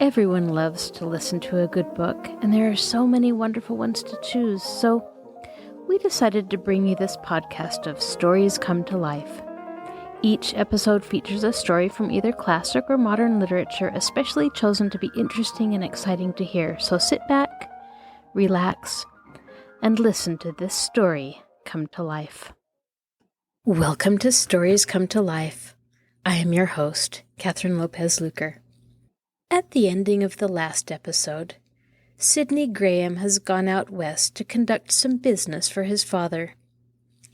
Everyone loves to listen to a good book, and there are so many wonderful ones to choose, so we decided to bring you this podcast of Stories Come to Life. Each episode features a story from either classic or modern literature, especially chosen to be interesting and exciting to hear. So sit back, relax, and listen to this story come to life. Welcome to Stories Come to Life. I am your host, Kathryn Lopez Luker. At the ending of the last episode, Sidney Graham has gone out west to conduct some business for his father.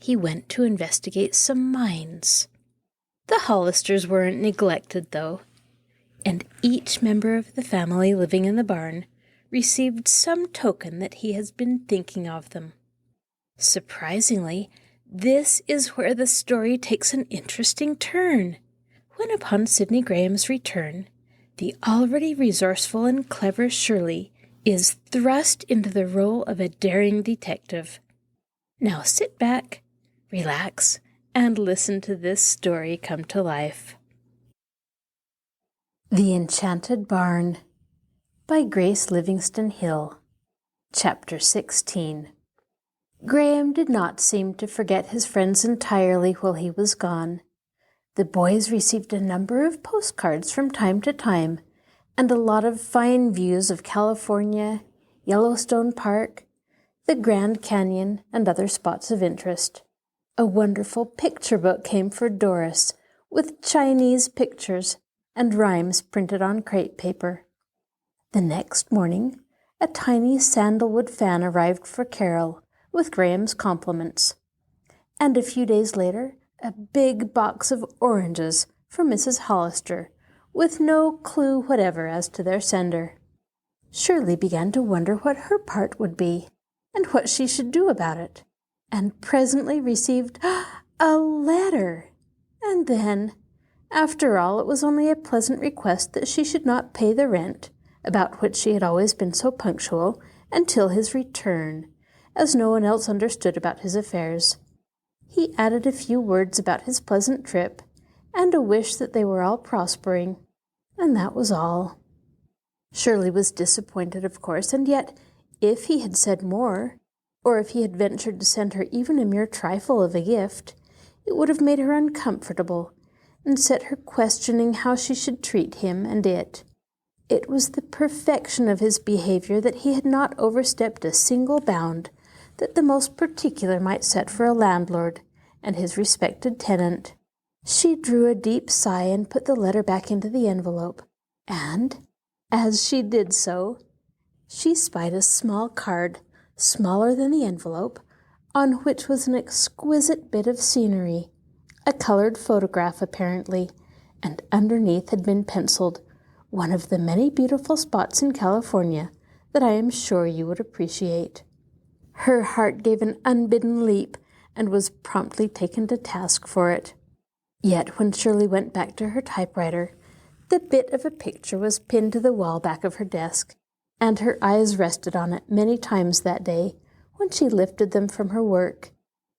He went to investigate some mines. The Hollisters weren't neglected, though, and each member of the family living in the barn received some token that he has been thinking of them. Surprisingly, this is where the story takes an interesting turn. When upon Sidney Graham's return, the already resourceful and clever Shirley is thrust into the role of a daring detective. Now sit back, relax, and listen to this story come to life. The Enchanted Barn by Grace Livingston Hill. Chapter 16. Graham did not seem to forget his friends entirely while he was gone. The boys received a number of postcards from time to time, and a lot of fine views of California, Yellowstone Park, the Grand Canyon, and other spots of interest. A wonderful picture book came for Doris, with Chinese pictures and rhymes printed on crepe paper. The next morning, a tiny sandalwood fan arrived for Carol, with Graham's compliments. And a few days later, a big box of oranges for Mrs. Hollister, with no clue whatever as to their sender. Shirley began to wonder what her part would be, and what she should do about it, and presently received a letter. And then, after all, it was only a pleasant request that she should not pay the rent, about which she had always been so punctual, until his return, as no one else understood about his affairs. He added a few words about his pleasant trip, and a wish that they were all prospering, and that was all. Shirley was disappointed, of course, and yet, if he had said more, or if he had ventured to send her even a mere trifle of a gift, it would have made her uncomfortable, and set her questioning how she should treat him and it. It was the perfection of his behavior that he had not overstepped a single bound that the most particular might set for a landlord and his respected tenant. She drew a deep sigh and put the letter back into the envelope, and, as she did so, she spied a small card, smaller than the envelope, on which was an exquisite bit of scenery, a colored photograph apparently, and underneath had been penciled, "One of the many beautiful spots in California that I am sure you would appreciate." Her heart gave an unbidden leap and was promptly taken to task for it. Yet when Shirley went back to her typewriter, the bit of a picture was pinned to the wall back of her desk, and her eyes rested on it many times that day when she lifted them from her work.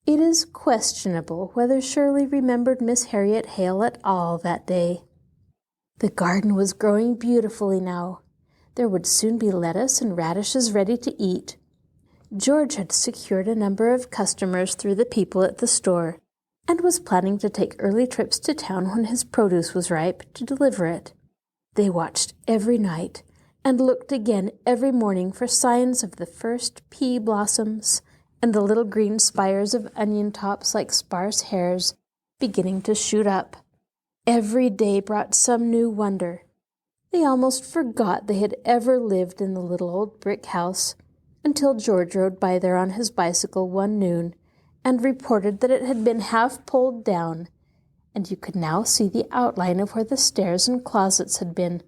It is questionable whether Shirley remembered Miss Harriet Hale at all that day. The garden was growing beautifully now. There would soon be lettuce and radishes ready to eat. George had secured a number of customers through the people at the store, and was planning to take early trips to town when his produce was ripe to deliver it. They watched every night, and looked again every morning for signs of the first pea blossoms, and the little green spires of onion tops like sparse hairs beginning to shoot up. Every day brought some new wonder. They almost forgot they had ever lived in the little old brick house, until George rode by there on his bicycle one noon and reported that it had been half pulled down, and you could now see the outline of where the stairs and closets had been,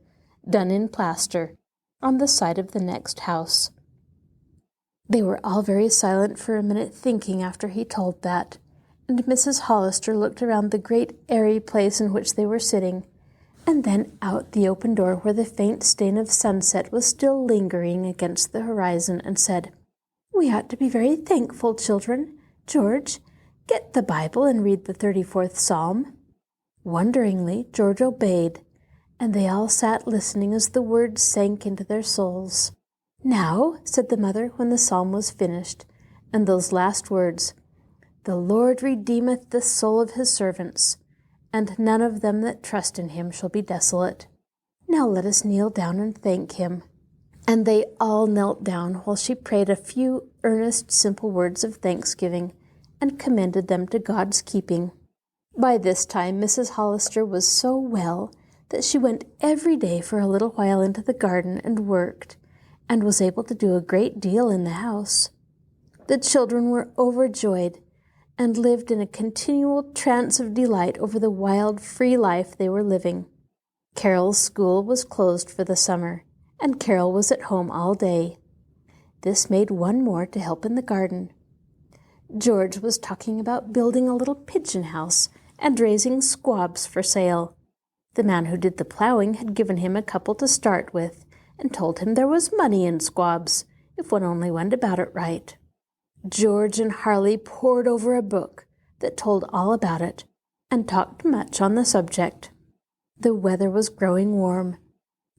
done in plaster, on the side of the next house. They were all very silent for a minute thinking after he told that, and Mrs. Hollister looked around the great airy place in which they were sitting, and then out the open door where the faint stain of sunset was still lingering against the horizon, and said, "We ought to be very thankful, children. George, get the Bible and read the 34th Psalm." Wonderingly, George obeyed, and they all sat listening as the words sank into their souls. "Now," said the mother when the psalm was finished, and those last words, "The Lord redeemeth the soul of his servants, and none of them that trust in him shall be desolate. Now let us kneel down and thank him." And they all knelt down while she prayed a few earnest, simple words of thanksgiving and commended them to God's keeping. By this time, Mrs. Hollister was so well that she went every day for a little while into the garden and worked, and was able to do a great deal in the house. The children were overjoyed and lived in a continual trance of delight over the wild, free life they were living. Carol's school was closed for the summer, and Carol was at home all day. This made one more to help in the garden. George was talking about building a little pigeon house and raising squabs for sale. The man who did the plowing had given him a couple to start with, and told him there was money in squabs, if one only went about it right. George and Harley pored over a book that told all about it, and talked much on the subject. The weather was growing warm,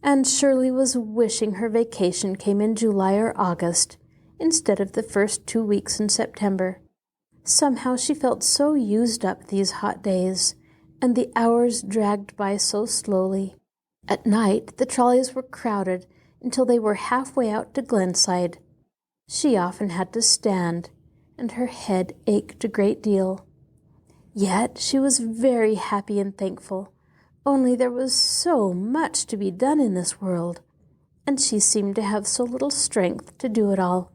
and Shirley was wishing her vacation came in July or August, instead of the first 2 weeks in September. Somehow she felt so used up these hot days, and the hours dragged by so slowly. At night, the trolleys were crowded until they were halfway out to Glenside. She often had to stand, and her head ached a great deal. Yet she was very happy and thankful, only there was so much to be done in this world, and she seemed to have so little strength to do it all.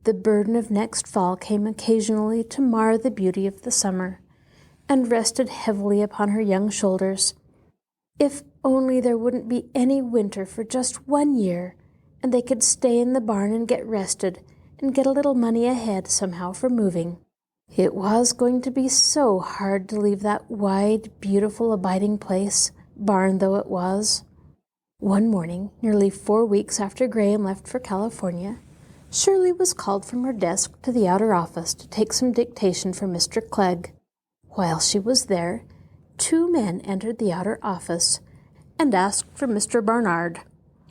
The burden of next fall came occasionally to mar the beauty of the summer, and rested heavily upon her young shoulders. If only there wouldn't be any winter for just 1 year, and they could stay in the barn and get rested, and get a little money ahead somehow for moving. It was going to be so hard to leave that wide, beautiful abiding place, barn though it was. One morning, nearly 4 weeks after Graham left for California, Shirley was called from her desk to the outer office to take some dictation for Mr. Clegg. While she was there, 2 men entered the outer office and asked for Mr. Barnard.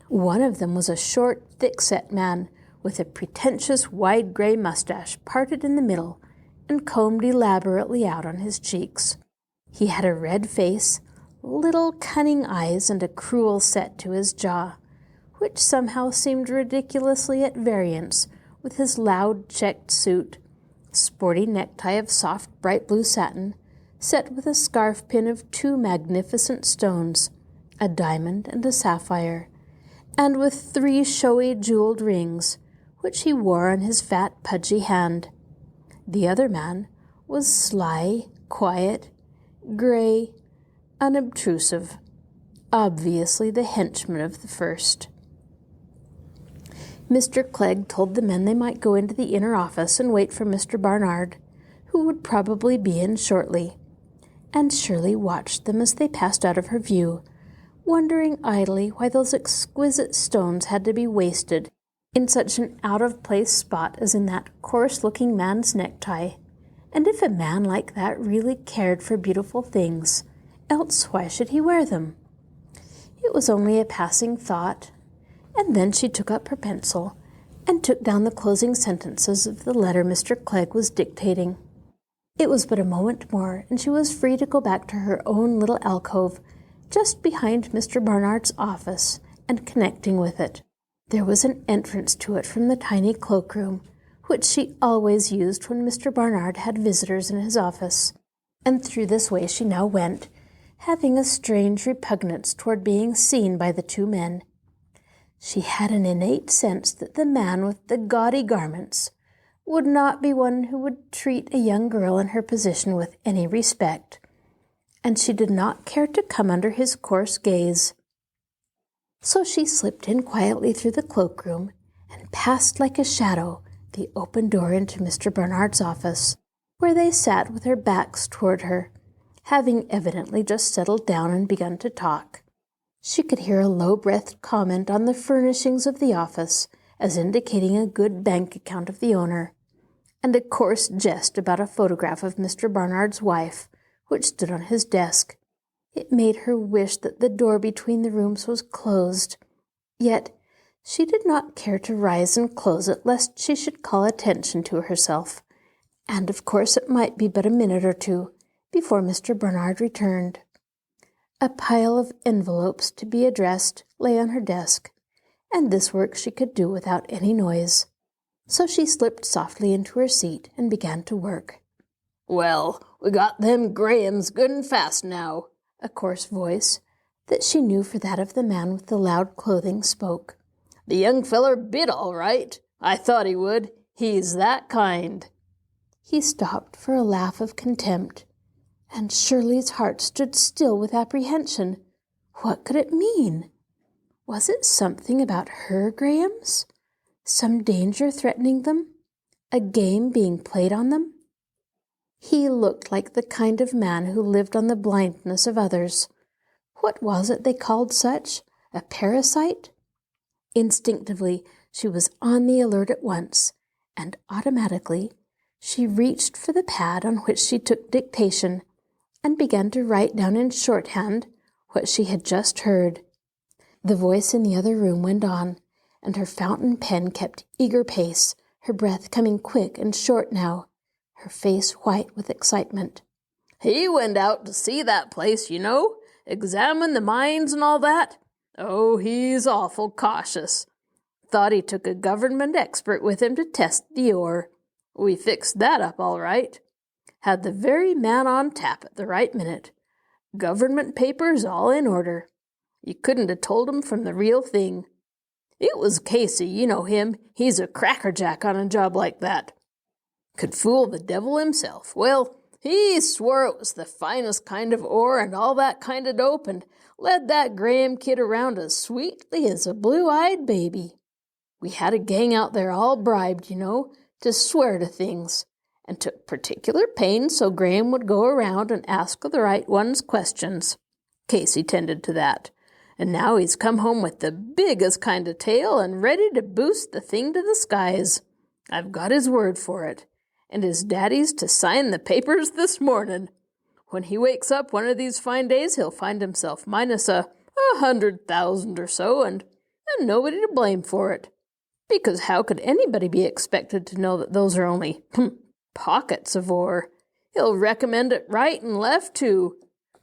One of them was a short, thick-set man with a pretentious, wide gray mustache parted in the middle and combed elaborately out on his cheeks. He had a red face, little cunning eyes, and a cruel set to his jaw, which somehow seemed ridiculously at variance with his loud checked suit, sporty necktie of soft bright blue satin, set with a scarf pin of 2 magnificent stones, a diamond and a sapphire, and with 3 showy jeweled rings, which he wore on his fat, pudgy hand. The other man was sly, quiet, gray, unobtrusive, obviously the henchman of the first. Mr. Clegg told the men they might go into the inner office and wait for Mr. Barnard, who would probably be in shortly, and Shirley watched them as they passed out of her view, wondering idly why those exquisite stones had to be wasted in such an out-of-place spot as in that coarse-looking man's necktie, and if a man like that really cared for beautiful things, else why should he wear them? It was only a passing thought, and then she took up her pencil and took down the closing sentences of the letter Mr. Clegg was dictating. It was but a moment more, and she was free to go back to her own little alcove just behind Mr. Barnard's office and connecting with it. There was an entrance to it from the tiny cloakroom, which she always used when Mr. Barnard had visitors in his office, and through this way she now went, having a strange repugnance toward being seen by the 2 men. She had an innate sense that the man with the gaudy garments would not be one who would treat a young girl in her position with any respect, and she did not care to come under his coarse gaze. So she slipped in quietly through the cloakroom and passed like a shadow the open door into Mr. Barnard's office, where they sat with their backs toward her, having evidently just settled down and begun to talk. She could hear a low-breathed comment on the furnishings of the office as indicating a good bank account of the owner, and a coarse jest about a photograph of Mr. Barnard's wife, which stood on his desk, It made her wish that the door between the rooms was closed. Yet she did not care to rise and close it lest she should call attention to herself, and of course it might be but a minute or two before Mr. Barnard returned. A pile of envelopes to be addressed lay on her desk, and this work she could do without any noise. So she slipped softly into her seat and began to work. "Well, we got them Grahams good and fast now," a coarse voice, that she knew for that of the man with the loud clothing, spoke. "The young feller bit all right. I thought he would. He's that kind." He stopped for a laugh of contempt, and Shirley's heart stood still with apprehension. What could it mean? Was it something about her Grahams? Some danger threatening them? A game being played on them? He looked like the kind of man who lived on the blindness of others. What was it they called such? A parasite? Instinctively, she was on the alert at once, and automatically she reached for the pad on which she took dictation and began to write down in shorthand what she had just heard. The voice in the other room went on, and her fountain pen kept eager pace, her breath coming quick and short now, her face white with excitement. "He went out to see that place, you know, examine the mines and all that. Oh, he's awful cautious. Thought he took a government expert with him to test the ore. We fixed that up all right. Had the very man on tap at the right minute. Government papers all in order. You couldn't have told 'em from the real thing. It was Casey, you know him. He's a crackerjack on a job like that. Could fool the devil himself. Well, he swore it was the finest kind of ore and all that kind of dope, and led that Graham kid around as sweetly as a blue-eyed baby. We had a gang out there all bribed, you know, to swear to things, and took particular pains so Graham would go around and ask the right ones questions. Casey tended to that. And now he's come home with the biggest kind of tale and ready to boost the thing to the skies. I've got his word for it. And his daddy's to sign the papers this morning. When he wakes up one of these fine days, he'll find himself minus 100,000 or so, and nobody to blame for it. Because how could anybody be expected to know that those are only pockets of ore? He'll recommend it right and left, too.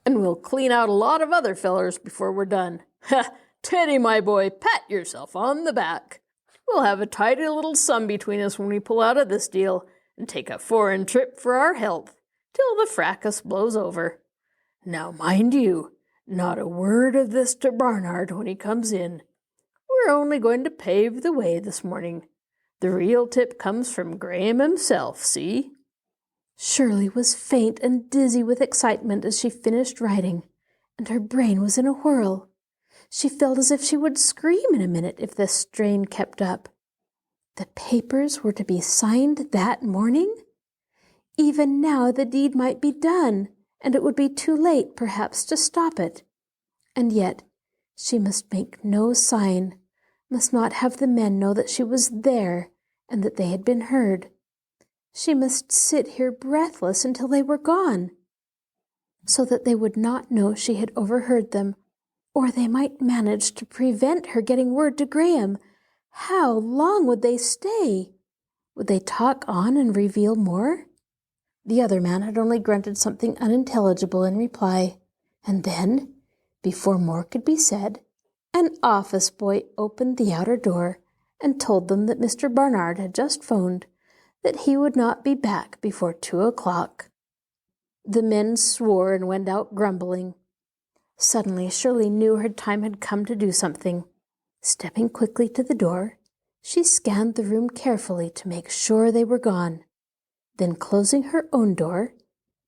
And we'll clean out a lot of other fellers before we're done. Ha! Teddy, my boy, pat yourself on the back. We'll have a tidy little sum between us when we pull out of this deal and take a foreign trip for our health, till the fracas blows over. Now, mind you, not a word of this to Barnard when he comes in. We're only going to pave the way this morning. The real tip comes from Graham himself, see?" Shirley was faint and dizzy with excitement as she finished writing, and her brain was in a whirl. She felt as if she would scream in a minute if this strain kept up. The papers were to be signed that morning? Even now the deed might be done, and it would be too late, perhaps, to stop it. And yet she must make no sign, must not have the men know that she was there and that they had been heard. She must sit here breathless until they were gone, so that they would not know she had overheard them, or they might manage to prevent her getting word to Graham. How long would they stay? Would they talk on and reveal more? The other man had only grunted something unintelligible in reply, and then, before more could be said, an office boy opened the outer door and told them that Mr. Barnard had just phoned that he would not be back before 2 o'clock. The men swore and went out grumbling. Suddenly Shirley knew her time had come to do something. Stepping quickly to the door, she scanned the room carefully to make sure they were gone. Then, closing her own door,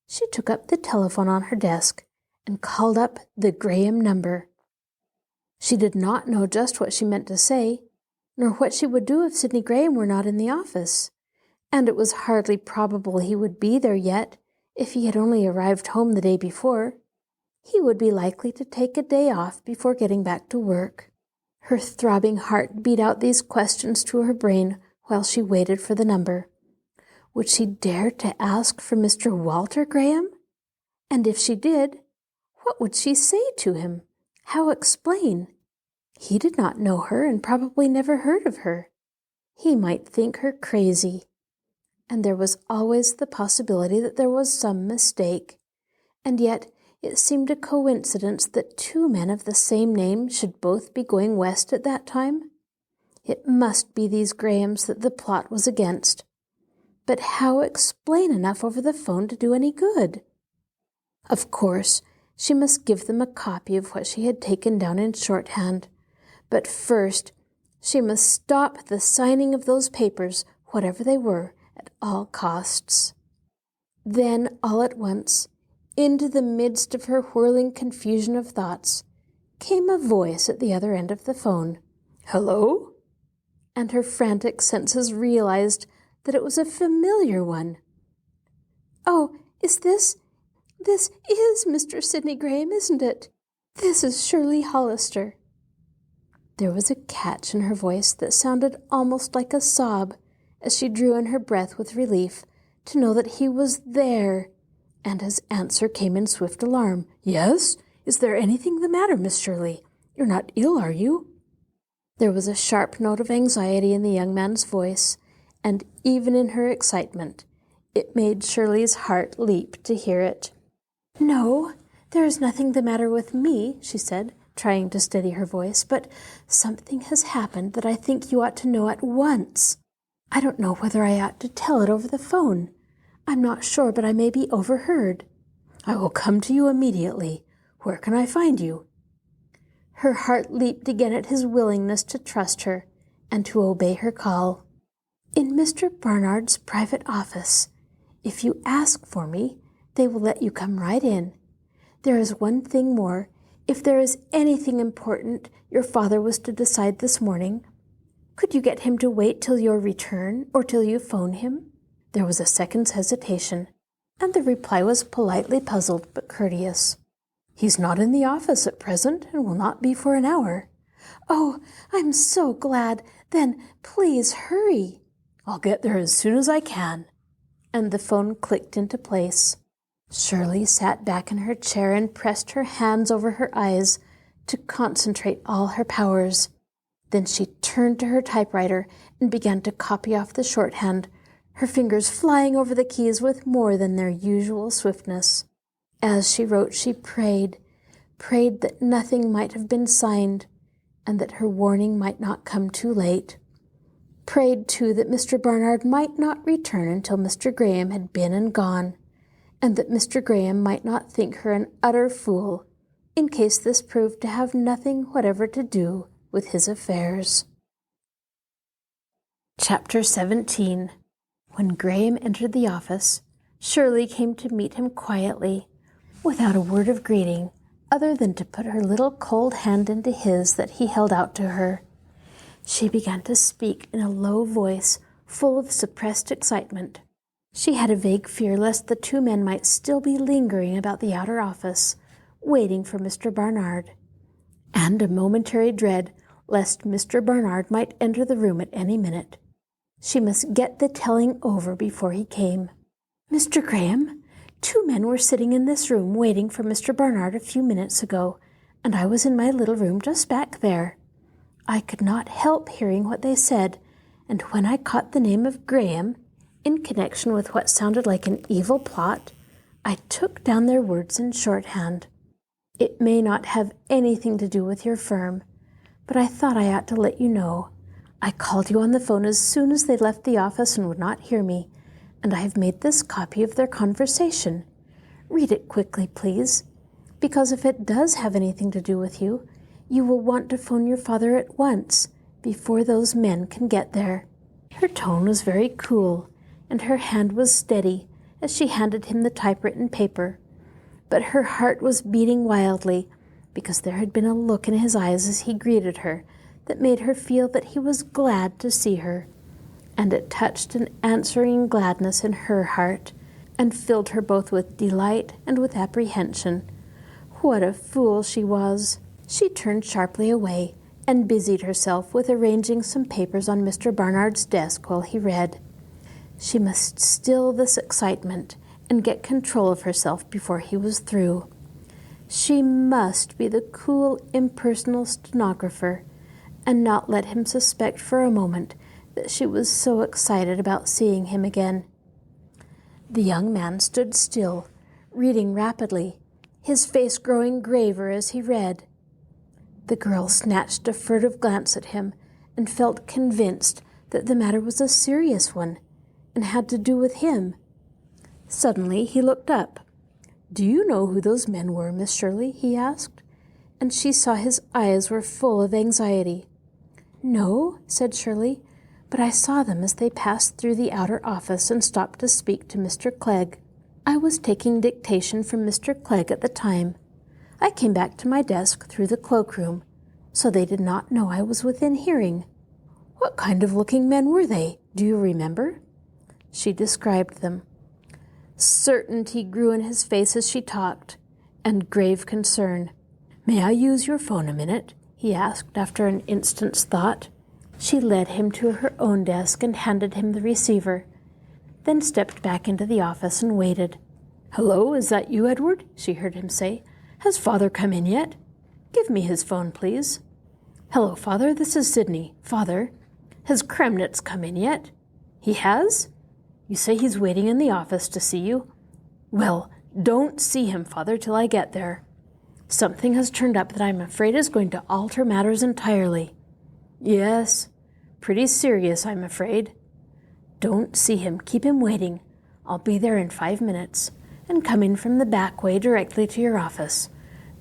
she took up the telephone on her desk and called up the Graham number. She did not know just what she meant to say, nor what she would do if Sidney Graham were not in the office, and it was hardly probable he would be there yet if he had only arrived home the day before. He would be likely to take a day off before getting back to work. Her throbbing heart beat out these questions to her brain while she waited for the number. Would she dare to ask for Mr. Walter Graham? And if she did, What would she say to him? How explain? He did not know her and probably never heard of her. He might think her crazy. And there was always the possibility that there was some mistake. And yet it seemed a coincidence that two men of the same name should both be going west at that time. It must be these Grahams that the plot was against. But how explain enough over the phone to do any good? Of course, she must give them a copy of what she had taken down in shorthand. But first, she must stop the signing of those papers, whatever they were, at all costs. Then, all at once, into the midst of her whirling confusion of thoughts, came a voice at the other end of the phone. "Hello?" And her frantic senses realized that it was a familiar one. "Oh, is this is Mr. Sidney Graham, isn't it? This is Shirley Hollister." There was a catch in her voice that sounded almost like a sob as she drew in her breath with relief to know that he was there, and his answer came in swift alarm. "Yes? Is there anything the matter, Miss Shirley? You're not ill, are you?" There was a sharp note of anxiety in the young man's voice, and even in her excitement, it made Shirley's heart leap to hear it. "No, there is nothing the matter with me," she said, trying to steady her voice, "but something has happened that I think you ought to know at once. I don't know whether I ought to tell it over the phone. I'm not sure, but I may be overheard." "I will come to you immediately. Where can I find you?" Her heart leaped again at his willingness to trust her and to obey her call. "In Mr. Barnard's private office. If you ask for me, they will let you come right in. There is one thing more. If there is anything important your father was to decide this morning, could you get him to wait till your return or till you phone him?" There was a second's hesitation, and the reply was politely puzzled but courteous. "He's not in the office at present and will not be for an hour." "Oh, I'm so glad. Then please hurry." "I'll get there as soon as I can." And the phone clicked into place. Shirley sat back in her chair and pressed her hands over her eyes to concentrate all her powers. Then she turned to her typewriter and began to copy off the shorthand, her fingers flying over the keys with more than their usual swiftness. As she wrote, she prayed that nothing might have been signed, and that her warning might not come too late. Prayed, too, that Mr. Barnard might not return until Mr. Graham had been and gone, and that Mr. Graham might not think her an utter fool, in case this proved to have nothing whatever to do with his affairs. Chapter 17. When Graham entered the office, Shirley came to meet him quietly, without a word of greeting, other than to put her little cold hand into his that he held out to her. She began to speak in a low voice, full of suppressed excitement. She had a vague fear lest the two men might still be lingering about the outer office, waiting for Mr. Barnard, and a momentary dread lest Mr. Barnard might enter the room at any minute. She must get the telling over before he came. "Mr. Graham, two men were sitting in this room waiting for Mr. Barnard a few minutes ago, and I was in my little room just back there. I could not help hearing what they said, and when I caught the name of Graham, in connection with what sounded like an evil plot, I took down their words in shorthand. It may not have anything to do with your firm, but I thought I ought to let you know. I called you on the phone as soon as they left the office and would not hear me, and I have made this copy of their conversation. Read it quickly, please, because if it does have anything to do with you, you will want to phone your father at once, before those men can get there." Her tone was very cool, and her hand was steady as she handed him the typewritten paper, but her heart was beating wildly because there had been a look in his eyes as he greeted her that made her feel that he was glad to see her, and it touched an answering gladness in her heart and filled her both with delight and with apprehension. What a fool she was! She turned sharply away and busied herself with arranging some papers on Mr. Barnard's desk while he read. She must still this excitement and get control of herself before he was through. She must be the cool, impersonal stenographer and not let him suspect for a moment that she was so excited about seeing him again. The young man stood still, reading rapidly, his face growing graver as he read. The girl snatched a furtive glance at him and felt convinced that the matter was a serious one and had to do with him. Suddenly he looked up. "Do you know who those men were, Miss Shirley?" he asked, and she saw his eyes were full of anxiety. "No," said Shirley, "but I saw them as they passed through the outer office and stopped to speak to Mr. Clegg. I was taking dictation from Mr. Clegg at the time. I came back to my desk through the cloakroom, so they did not know I was within hearing." "What kind of looking men were they? Do you remember?" She described them. Certainty grew in his face as she talked, and grave concern. "May I use your phone a minute?" he asked after an instant's thought. She led him to her own desk and handed him the receiver, then stepped back into the office and waited. "Hello, is that you, Edward?" she heard him say. "Has Father come in yet? Give me his phone, please." "Hello, Father, this is Sidney. Father, has Kremnitz come in yet?" "He has? You say he's waiting in the office to see you? Well, don't see him, Father, till I get there. Something has turned up that I'm afraid is going to alter matters entirely." "Yes, pretty serious, I'm afraid." "Don't see him. Keep him waiting. I'll be there in 5 minutes, and come in from the back way directly to your office.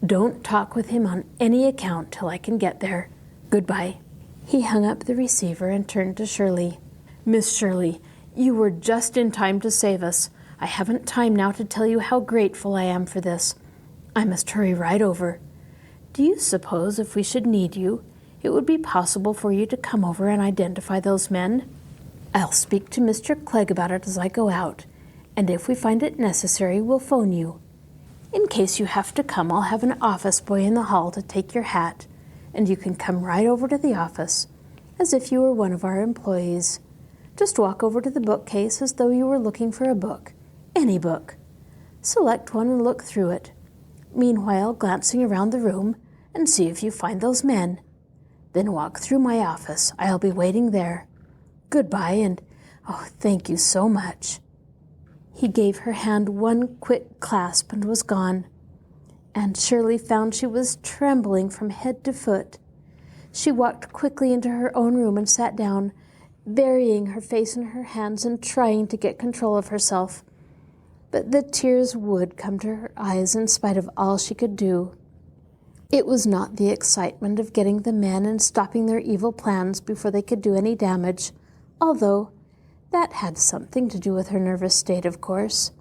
Don't talk with him on any account till I can get there. Goodbye." He hung up the receiver and turned to Shirley. "Miss Shirley, you were just in time to save us. I haven't time now to tell you how grateful I am for this. I must hurry right over. Do you suppose if we should need you, it would be possible for you to come over and identify those men? I'll speak to Mr. Clegg about it as I go out, and if we find it necessary, we'll phone you. In case you have to come, I'll have an office boy in the hall to take your hat, and you can come right over to the office, as if you were one of our employees. Just walk over to the bookcase as though you were looking for a book, any book. Select one and look through it, meanwhile glancing around the room and see if you find those men. Then walk through my office. I'll be waiting there. Goodbye, and thank you so much." He gave her hand one quick clasp and was gone, and Shirley found she was trembling from head to foot. She walked quickly into her own room and sat down, burying her face in her hands and trying to get control of herself. But the tears would come to her eyes in spite of all she could do. It was not the excitement of getting the men and stopping their evil plans before they could do any damage, although that had something to do with her nervous state, of course.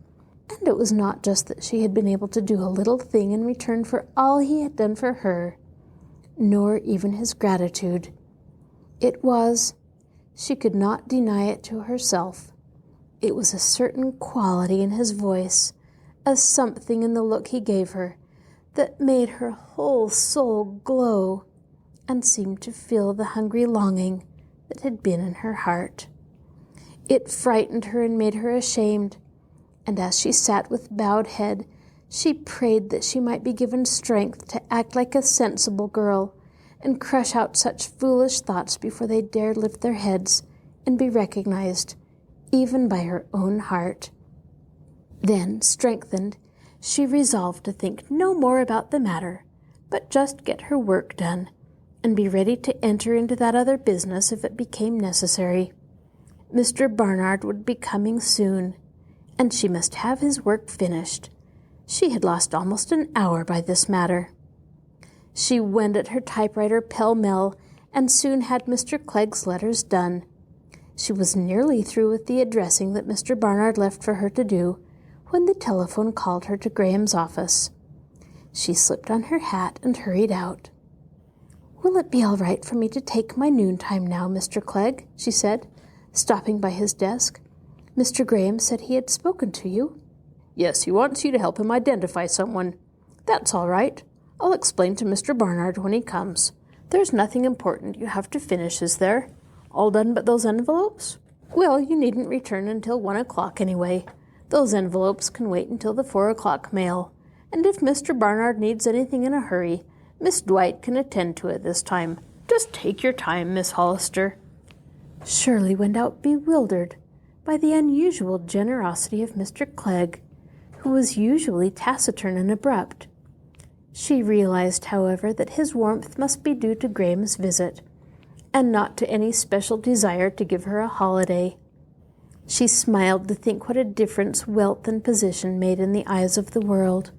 And it was not just that she had been able to do a little thing in return for all he had done for her, nor even his gratitude. It was, she could not deny it to herself, it was a certain quality in his voice, a something in the look he gave her, that made her whole soul glow and seemed to fill the hungry longing that had been in her heart. It frightened her and made her ashamed, and as she sat with bowed head, she prayed that she might be given strength to act like a sensible girl and crush out such foolish thoughts before they dared lift their heads and be recognized, even by her own heart. Then, strengthened, she resolved to think no more about the matter, but just get her work done, and be ready to enter into that other business if it became necessary. Mr. Barnard would be coming soon, and she must have his work finished. She had lost almost an hour by this matter. She went at her typewriter pell-mell, and soon had Mr. Clegg's letters done. She was nearly through with the addressing that Mr. Barnard left for her to do, when the telephone called her to Graham's office. She slipped on her hat and hurried out. "Will it be all right for me to take my noontime now, Mr. Clegg?" she said, stopping by his desk. "Mr. Graham said he had spoken to you." "Yes, he wants you to help him identify someone. That's all right. I'll explain to Mr. Barnard when he comes. There's nothing important you have to finish, is there? All done but those envelopes? Well, you needn't return until 1 o'clock anyway. Those envelopes can wait until the 4 o'clock mail. and if Mr. Barnard needs anything in a hurry, Miss Dwight can attend to it this time. Just take your time, Miss Hollister." Shirley went out bewildered by the unusual generosity of Mr. Clegg, who was usually taciturn and abrupt. She realized, however, that his warmth must be due to Graham's visit, and not to any special desire to give her a holiday. She smiled to think what a difference wealth and position made in the eyes of the world.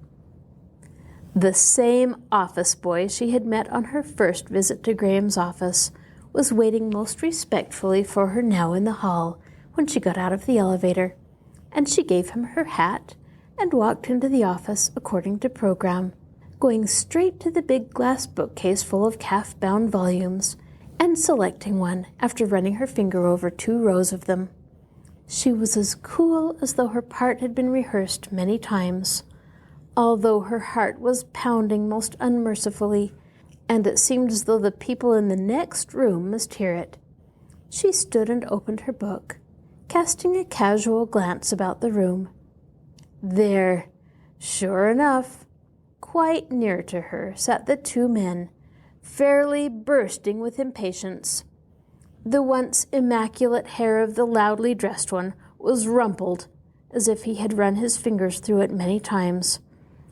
The same office boy she had met on her first visit to Graham's office was waiting most respectfully for her now in the hall when she got out of the elevator, and she gave him her hat and walked into the office according to program, going straight to the big glass bookcase full of calf-bound volumes and selecting one after running her finger over 2 rows of them. She was as cool as though her part had been rehearsed many times, although her heart was pounding most unmercifully, and it seemed as though the people in the next room must hear it. She stood and opened her book, casting a casual glance about the room. There, sure enough, quite near to her sat the 2 men, fairly bursting with impatience. The once immaculate hair of the loudly dressed one was rumpled, as if he had run his fingers through it many times,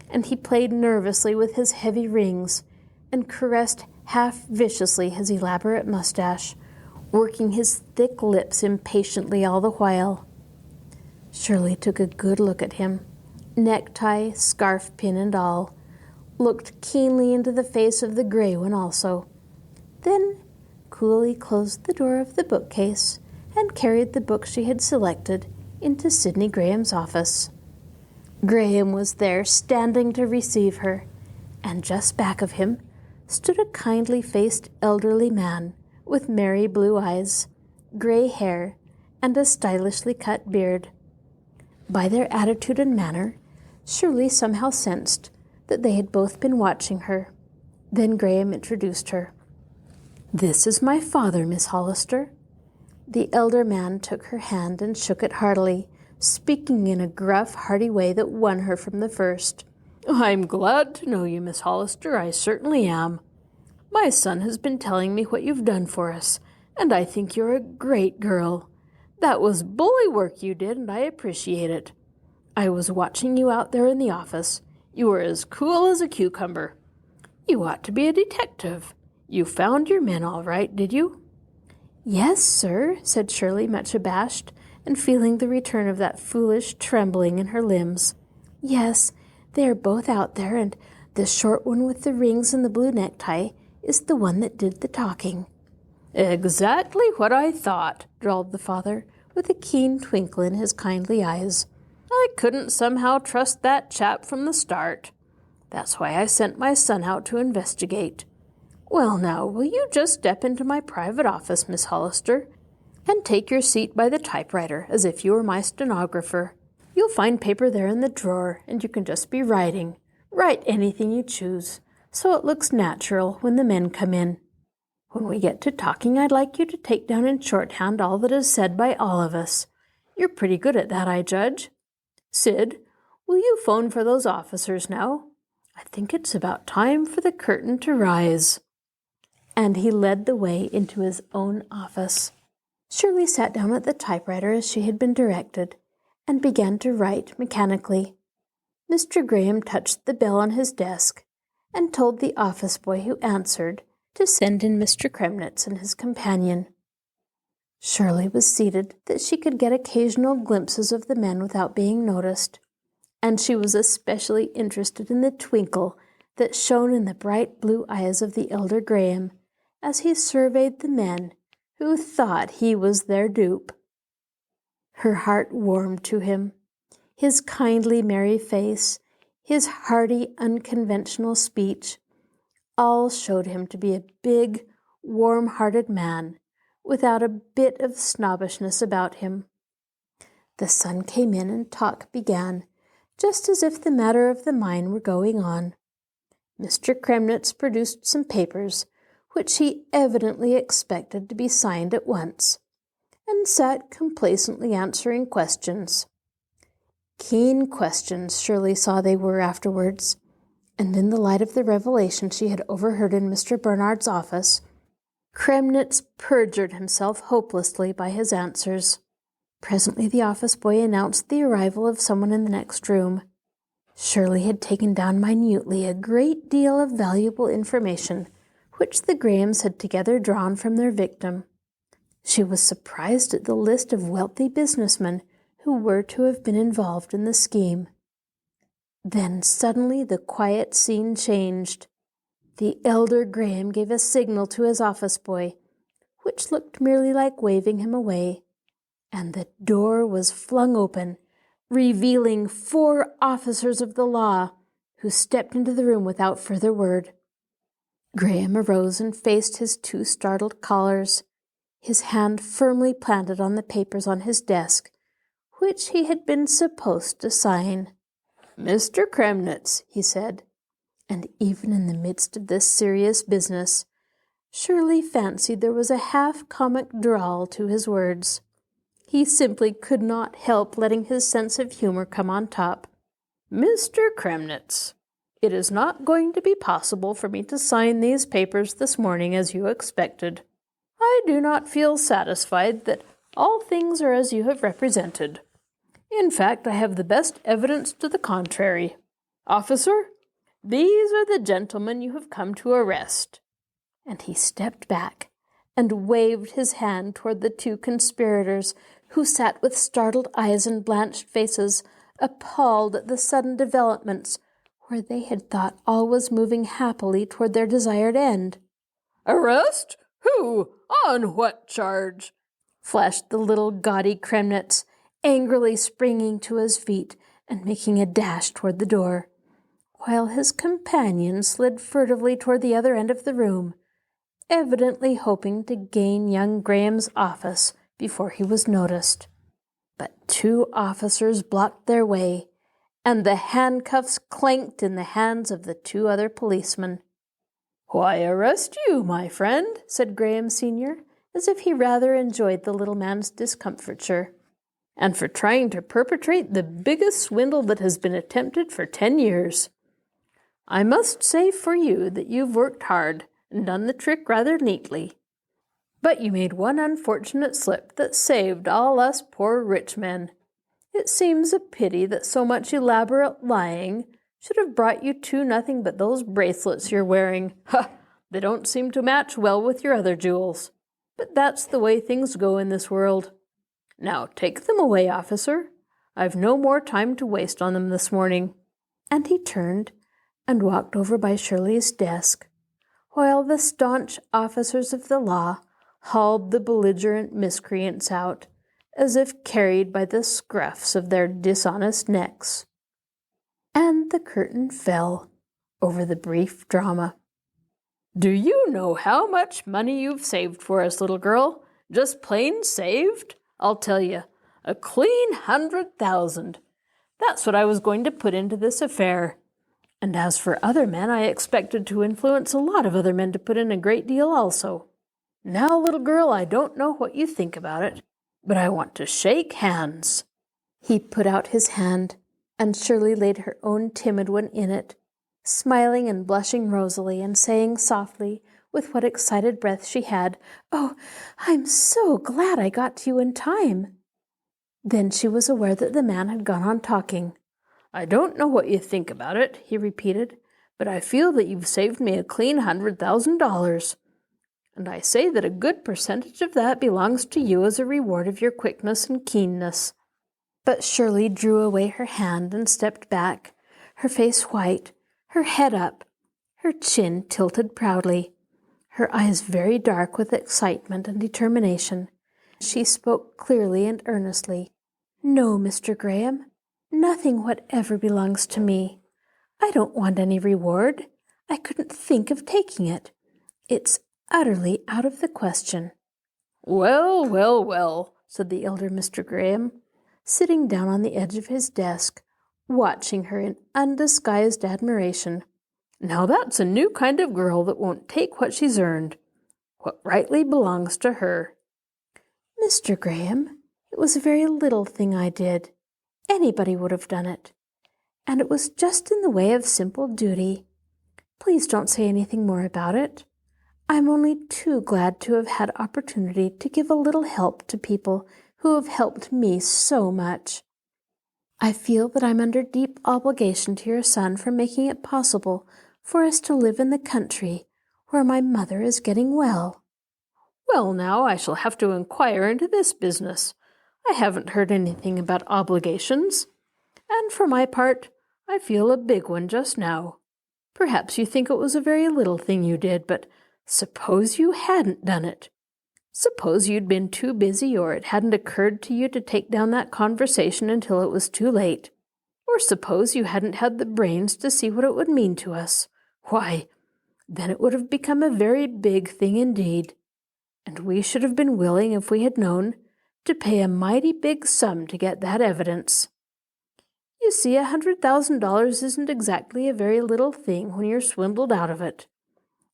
and he played nervously with his heavy rings and caressed half viciously his elaborate mustache, working his thick lips impatiently all the while. Shirley took a good look at him, necktie, scarf pin, and all, looked keenly into the face of the gray one also, then coolly closed the door of the bookcase and carried the book she had selected into Sidney Graham's office. Graham was there, standing to receive her, and just back of him stood a kindly-faced elderly man with merry blue eyes, gray hair, and a stylishly cut beard. By their attitude and manner, Shirley somehow sensed that they had both been watching her. Then Graham introduced her. "This is my father, Miss Hollister." The elder man took her hand and shook it heartily, speaking in a gruff, hearty way that won her from the first. "I'm glad to know you, Miss Hollister, I certainly am. My son has been telling me what you've done for us, and I think you're a great girl. That was bully work you did, and I appreciate it. I was watching you out there in the office. You were as cool as a cucumber. You ought to be a detective. You found your men all right, did you?" "Yes, sir," said Shirley, much abashed, and feeling the return of that foolish trembling in her limbs. "Yes, they are both out there, and the short one with the rings and the blue necktie is the one that did the talking." "Exactly what I thought," drawled the father, with a keen twinkle in his kindly eyes. "I couldn't somehow trust that chap from the start. That's why I sent my son out to investigate. Well, now, will you just step into my private office, Miss Hollister, and take your seat by the typewriter as if you were my stenographer? You'll find paper there in the drawer, and you can just be writing. Write anything you choose, so it looks natural when the men come in. When we get to talking, I'd like you to take down in shorthand all that is said by all of us. You're pretty good at that, I judge. Sid, will you phone for those officers now? I think it's about time for the curtain to rise." And he led the way into his own office. Shirley sat down at the typewriter as she had been directed, and began to write mechanically. Mr. Graham touched the bell on his desk, and told the office boy who answered to send in Mr. Kremnitz and his companion. Shirley was seated that she could get occasional glimpses of the men without being noticed, and she was especially interested in the twinkle that shone in the bright blue eyes of the elder Graham as he surveyed the men who thought he was their dupe. Her heart warmed to him. His kindly, merry face, his hearty, unconventional speech, all showed him to be a big, warm-hearted man, without a bit of snobbishness about him. The sun came in and talk began, just as if the matter of the mine were going on. Mr. Kremnitz produced some papers, which he evidently expected to be signed at once, and sat complacently answering questions. Keen questions Shirley saw they were afterwards, and in the light of the revelation she had overheard in Mr. Bernard's office, Kremnitz perjured himself hopelessly by his answers. Presently the office boy announced the arrival of someone in the next room. Shirley had taken down minutely a great deal of valuable information, which the Grahams had together drawn from their victim. She was surprised at the list of wealthy businessmen who were to have been involved in the scheme. Then suddenly the quiet scene changed. The elder Graham gave a signal to his office boy, which looked merely like waving him away, and the door was flung open, revealing 4 officers of the law, who stepped into the room without further word. Graham arose and faced his 2 startled callers, his hand firmly planted on the papers on his desk, which he had been supposed to sign. "Mr. Kremnitz," he said, and even in the midst of this serious business, Shirley fancied there was a half-comic drawl to his words. He simply could not help letting his sense of humor come on top. "Mr. Kremnitz, it is not going to be possible for me to sign these papers this morning as you expected. I do not feel satisfied that all things are as you have represented. In fact, I have the best evidence to the contrary. Officer, these are the gentlemen you have come to arrest." And he stepped back and waved his hand toward the 2 conspirators, who sat with startled eyes and blanched faces, appalled at the sudden developments where they had thought all was moving happily toward their desired end. "Arrest? Who? On what charge?" flashed the little gaudy Kremnitz, angrily springing to his feet and making a dash toward the door, while his companion slid furtively toward the other end of the room, evidently hoping to gain young Graham's office before he was noticed. But 2 officers blocked their way, and the handcuffs clanked in the hands of the 2 other policemen. "Why arrest you, my friend?" said Graham Sr., as if he rather enjoyed the little man's discomfiture. "And for trying to perpetrate the biggest swindle that has been attempted for 10 years. I must say for you that you've worked hard and done the trick rather neatly. But you made one unfortunate slip that saved all us poor rich men. It seems a pity that so much elaborate lying should have brought you to nothing but those bracelets you're wearing. Ha! They don't seem to match well with your other jewels. But that's the way things go in this world. Now take them away, officer. I've no more time to waste on them this morning." And he turned and walked over by Shirley's desk, while the staunch officers of the law hauled the belligerent miscreants out, as if carried by the scruffs of their dishonest necks. And the curtain fell over the brief drama. "Do you know how much money you've saved for us, little girl? Just plain saved? I'll tell you, a clean 100,000. That's what I was going to put into this affair. And as for other men, I expected to influence a lot of other men to put in a great deal also. Now, little girl, I don't know what you think about it, but I want to shake hands." He put out his hand, and Shirley laid her own timid one in it, smiling and blushing rosily, and saying softly, with what excited breath she had, "Oh, I'm so glad I got to you in time." Then she was aware that the man had gone on talking. "I don't know what you think about it," he repeated, "but I feel that you've saved me a clean $100,000. And I say that a good percentage of that belongs to you as a reward of your quickness and keenness." But Shirley drew away her hand and stepped back, her face white, her head up, her chin tilted proudly, her eyes very dark with excitement and determination. She spoke clearly and earnestly. "No, Mr. Graham, nothing whatever belongs to me. I don't want any reward. I couldn't think of taking it. It's utterly out of the question." "Well, well, well," said the elder Mr. Graham, sitting down on the edge of his desk, watching her in undisguised admiration. "Now that's a new kind of girl that won't take what she's earned, what rightly belongs to her." "Mr. Graham, it was a very little thing I did. Anybody would have done it. And it was just in the way of simple duty. Please don't say anything more about it. I'm only too glad to have had opportunity to give a little help to people who have helped me so much. I feel that I'm under deep obligation to your son for making it possible for us to live in the country where my mother is getting well." "Well, now, I shall have to inquire into this business. I haven't heard anything about obligations. And for my part, I feel a big one just now. Perhaps you think it was a very little thing you did, but suppose you hadn't done it. Suppose you'd been too busy, or it hadn't occurred to you to take down that conversation until it was too late. Or suppose you hadn't had the brains to see what it would mean to us. Why, then it would have become a very big thing indeed. And we should have been willing, if we had known, to pay a mighty big sum to get that evidence. You see, $100,000 isn't exactly a very little thing when you're swindled out of it.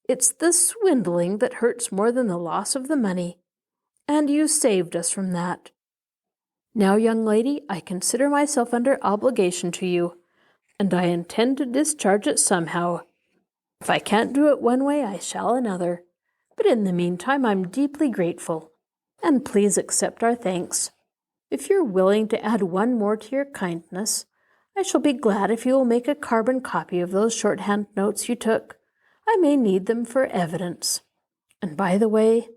It's the swindling that hurts more than the loss of the money, and you saved us from that. Now, young lady, I consider myself under obligation to you, and I intend to discharge it somehow. If I can't do it one way, I shall another. But in the meantime, I'm deeply grateful, and please accept our thanks. If you're willing to add one more to your kindness, I shall be glad if you will make a carbon copy of those shorthand notes you took. I may need them for evidence. And by the way,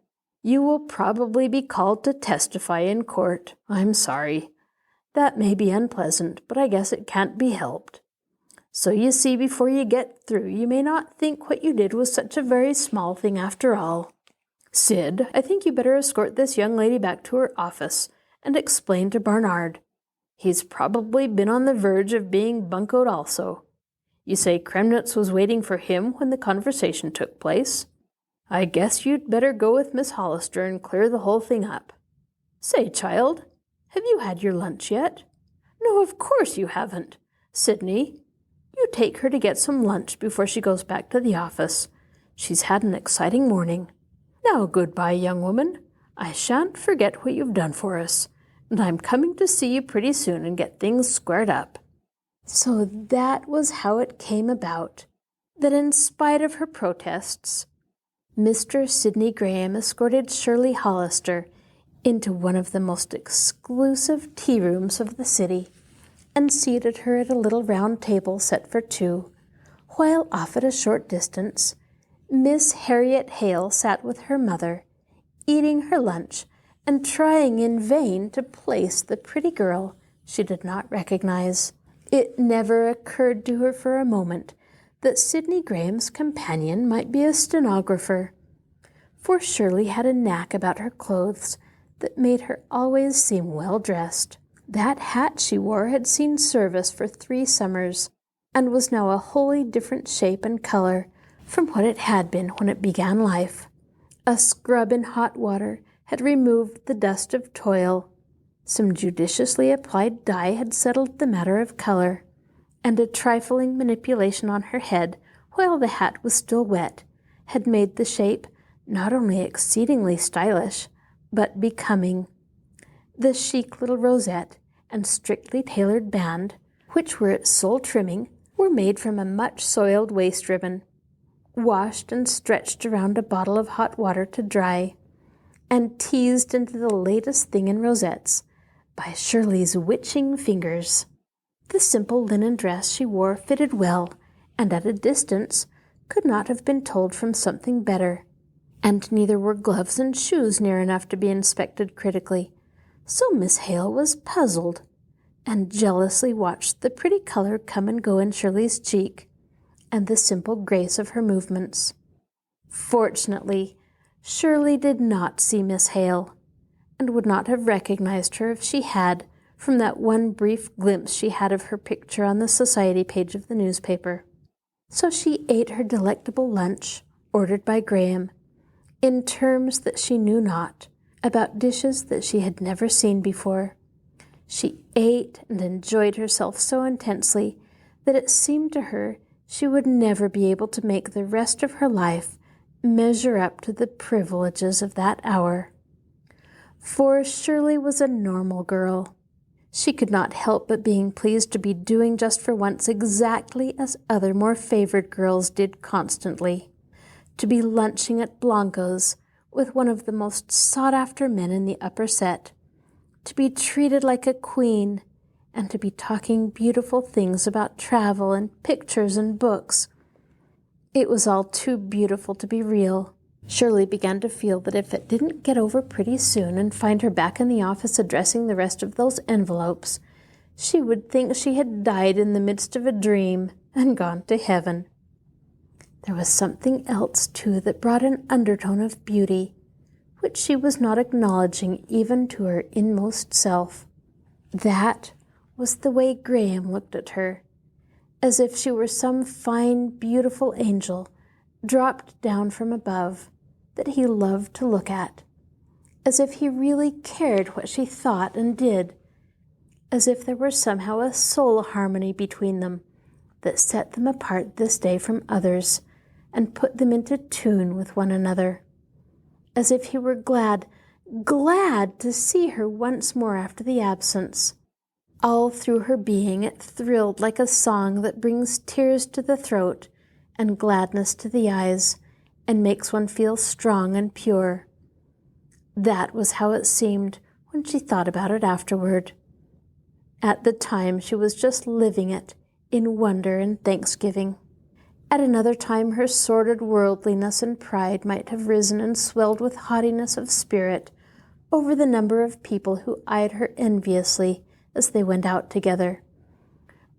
you will probably be called to testify in court. I'm sorry. That may be unpleasant, but I guess it can't be helped. So you see, before you get through, you may not think what you did was such a very small thing after all. Sid, I think you better escort this young lady back to her office and explain to Barnard. He's probably been on the verge of being buncoed also. You say Kremnitz was waiting for him when the conversation took place. I guess you'd better go with Miss Hollister and clear the whole thing up. Say, child, have you had your lunch yet? No, of course you haven't. Sidney, you take her to get some lunch before she goes back to the office. She's had an exciting morning. Now, goodbye, young woman. I shan't forget what you've done for us, and I'm coming to see you pretty soon and get things squared up." So that was how it came about that, in spite of her protests, Mr. Sidney Graham escorted Shirley Hollister into one of the most exclusive tea rooms of the city and seated her at a little round table set for two, while off at a short distance, Miss Harriet Hale sat with her mother, eating her lunch and trying in vain to place the pretty girl she did not recognize. It never occurred to her for a moment that Sidney Graham's companion might be a stenographer, for Shirley had a knack about her clothes that made her always seem well-dressed. That hat she wore had seen service for 3 summers, and was now a wholly different shape and color from what it had been when it began life. A scrub in hot water had removed the dust of toil. Some judiciously applied dye had settled the matter of color, and a trifling manipulation on her head, while the hat was still wet, had made the shape not only exceedingly stylish, but becoming. The chic little rosette and strictly tailored band, which were its sole trimming, were made from a much soiled waist ribbon, washed and stretched around a bottle of hot water to dry, and teased into the latest thing in rosettes by Shirley's witching fingers. The simple linen dress she wore fitted well, and at a distance could not have been told from something better, and neither were gloves and shoes near enough to be inspected critically. So Miss Hale was puzzled, and jealously watched the pretty color come and go in Shirley's cheek, and the simple grace of her movements. Fortunately, Shirley did not see Miss Hale, and would not have recognized her if she had, from that one brief glimpse she had of her picture on the society page of the newspaper. So she ate her delectable lunch, ordered by Graham, in terms that she knew not, about dishes that she had never seen before. She ate and enjoyed herself so intensely that it seemed to her she would never be able to make the rest of her life measure up to the privileges of that hour. For Shirley was a normal girl. She could not help but being pleased to be doing just for once exactly as other more favored girls did constantly. To be lunching at Blanco's with one of the most sought-after men in the upper set, to be treated like a queen, and to be talking beautiful things about travel and pictures and books. It was all too beautiful to be real. Shirley began to feel that if it didn't get over pretty soon and find her back in the office addressing the rest of those envelopes, she would think she had died in the midst of a dream and gone to heaven. There was something else, too, that brought an undertone of beauty, which she was not acknowledging even to her inmost self. That was the way Graham looked at her, as if she were some fine, beautiful angel dropped down from above that he loved to look at, as if he really cared what she thought and did, as if there were somehow a soul harmony between them that set them apart this day from others and put them into tune with one another, as if he were glad to see her once more after the absence. All through her being it thrilled like a song that brings tears to the throat and gladness to the eyes and makes one feel strong and pure. That was how it seemed when she thought about it afterward. At the time she was just living it in wonder and thanksgiving. At another time her sordid worldliness and pride might have risen and swelled with haughtiness of spirit over the number of people who eyed her enviously as they went out together,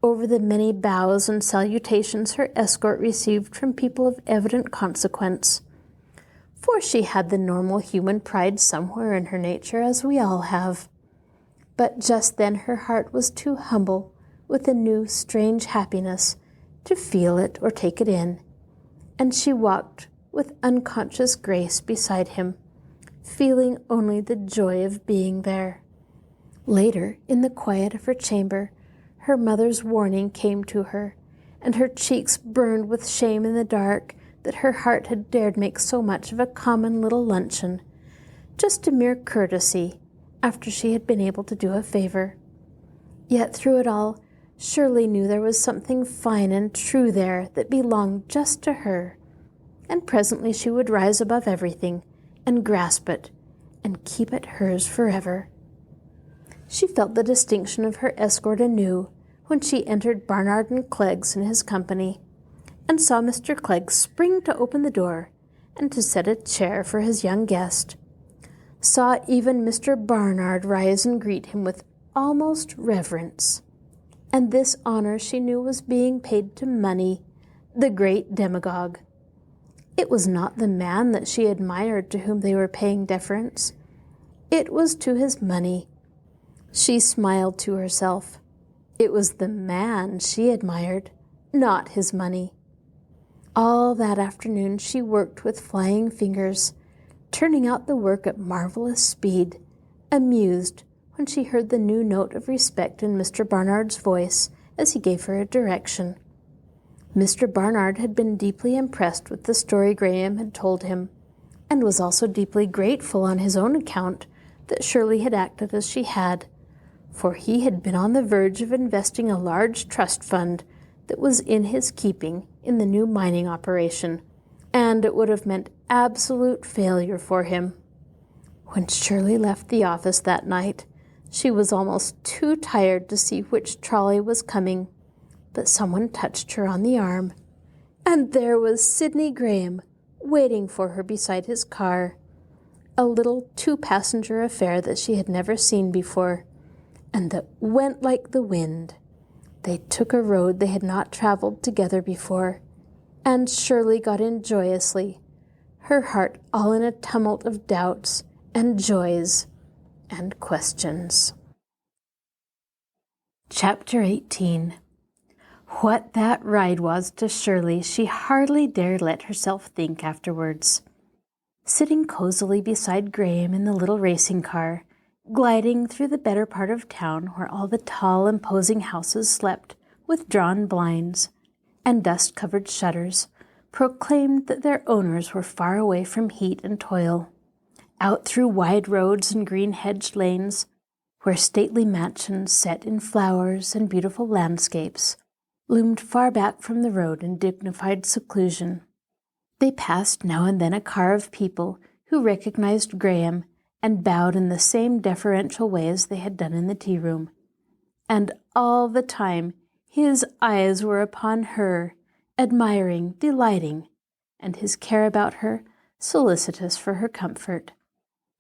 over the many bows and salutations her escort received from people of evident consequence, for she had the normal human pride somewhere in her nature, as we all have. But just then her heart was too humble with a new, strange happiness to feel it or take it in, and she walked with unconscious grace beside him, feeling only the joy of being there. Later, in the quiet of her chamber, her mother's warning came to her, and her cheeks burned with shame in the dark that her heart had dared make so much of a common little luncheon, just a mere courtesy, after she had been able to do a favor. Yet through it all, Shirley knew there was something fine and true there that belonged just to her, and presently she would rise above everything and grasp it and keep it hers forever. She felt the distinction of her escort anew when she entered Barnard and Clegg's in his company, and saw Mr. Clegg spring to open the door and to set a chair for his young guest, saw even Mr. Barnard rise and greet him with almost reverence. And this honor she knew was being paid to money, the great demagogue. It was not the man that she admired to whom they were paying deference. It was to his money. She smiled to herself. It was the man she admired, not his money. All that afternoon she worked with flying fingers, turning out the work at marvelous speed, amused when she heard the new note of respect in Mr. Barnard's voice as he gave her a direction. Mr. Barnard had been deeply impressed with the story Graham had told him, and was also deeply grateful on his own account that Shirley had acted as she had, for he had been on the verge of investing a large trust fund that was in his keeping in the new mining operation, and it would have meant absolute failure for him. When Shirley left the office that night, she was almost too tired to see which trolley was coming, but someone touched her on the arm, and there was Sidney Graham waiting for her beside his car, a little two-passenger affair that she had never seen before, and that went like the wind. They took a road they had not traveled together before, and Shirley got in joyously, her heart all in a tumult of doubts and joys and questions. Chapter 18. What that ride was to Shirley, she hardly dared let herself think afterwards. Sitting cozily beside Graham in the little racing car, gliding through the better part of town where all the tall, imposing houses slept with drawn blinds, and dust-covered shutters proclaimed that their owners were far away from heat and toil. Out through wide roads and green-hedged lanes, where stately mansions set in flowers and beautiful landscapes loomed far back from the road in dignified seclusion. They passed now and then a car of people who recognized Graham and bowed in the same deferential way as they had done in the tea-room. And all the time his eyes were upon her, admiring, delighting, and his care about her solicitous for her comfort.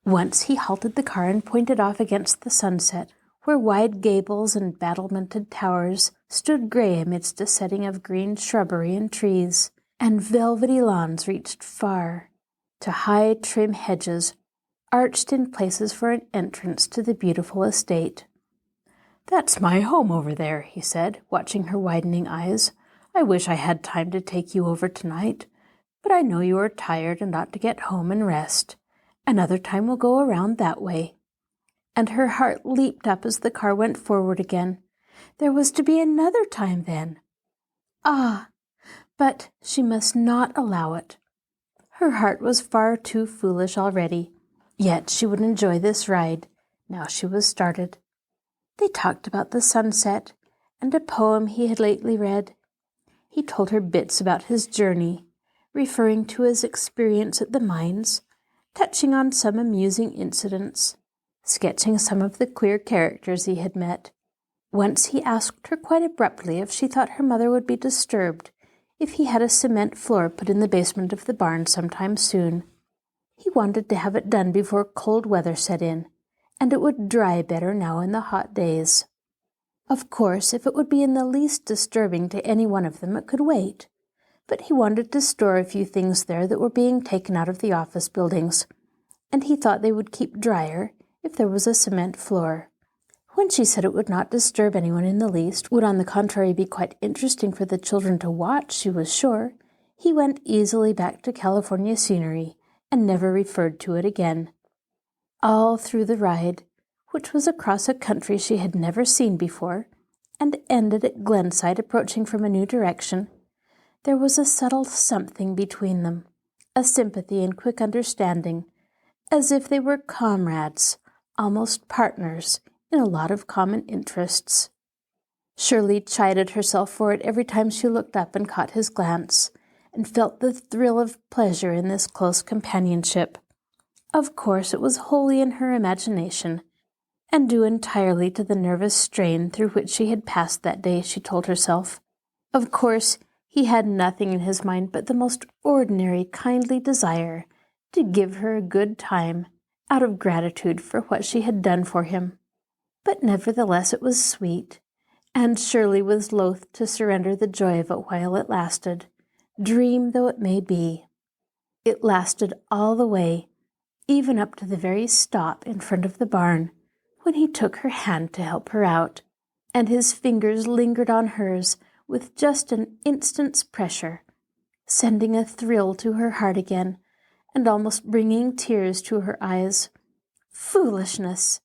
Once he halted the car and pointed off against the sunset, where wide gables and battlemented towers stood gray amidst a setting of green shrubbery and trees, and velvety lawns reached far to high, trim hedges, arched in places for an entrance to the beautiful estate. "That's my home over there," he said, watching her widening eyes. "I wish I had time to take you over tonight, but I know you are tired and ought to get home and rest. Another time we'll go around that way." And her heart leaped up as the car went forward again. There was to be another time then. Ah! But she must not allow it. Her heart was far too foolish already, yet she would enjoy this ride, now she was started. They talked about the sunset and a poem he had lately read. He told her bits about his journey, referring to his experience at the mines, touching on some amusing incidents, sketching some of the queer characters he had met. Once he asked her quite abruptly if she thought her mother would be disturbed if he had a cement floor put in the basement of the barn sometime soon. He wanted to have it done before cold weather set in, and it would dry better now in the hot days. Of course, if it would be in the least disturbing to any one of them, it could wait. But he wanted to store a few things there that were being taken out of the office buildings, and he thought they would keep drier if there was a cement floor. When she said it would not disturb anyone in the least, would on the contrary be quite interesting for the children to watch, she was sure, he went easily back to California scenery and never referred to it again. All through the ride, which was across a country she had never seen before, and ended at Glenside approaching from a new direction, there was a subtle something between them, a sympathy and quick understanding, as if they were comrades, almost partners, in a lot of common interests. Shirley chided herself for it every time she looked up and caught his glance, and felt the thrill of pleasure in this close companionship. Of course, it was wholly in her imagination, and due entirely to the nervous strain through which she had passed that day, she told herself. Of course, he had nothing in his mind but the most ordinary, kindly desire to give her a good time, out of gratitude for what she had done for him. But nevertheless it was sweet, and Shirley was loath to surrender the joy of it while it lasted, dream though it may be. It lasted all the way, even up to the very stop in front of the barn, when he took her hand to help her out, and his fingers lingered on hers with just an instant's pressure, sending a thrill to her heart again, and almost bringing tears to her eyes. Foolishness!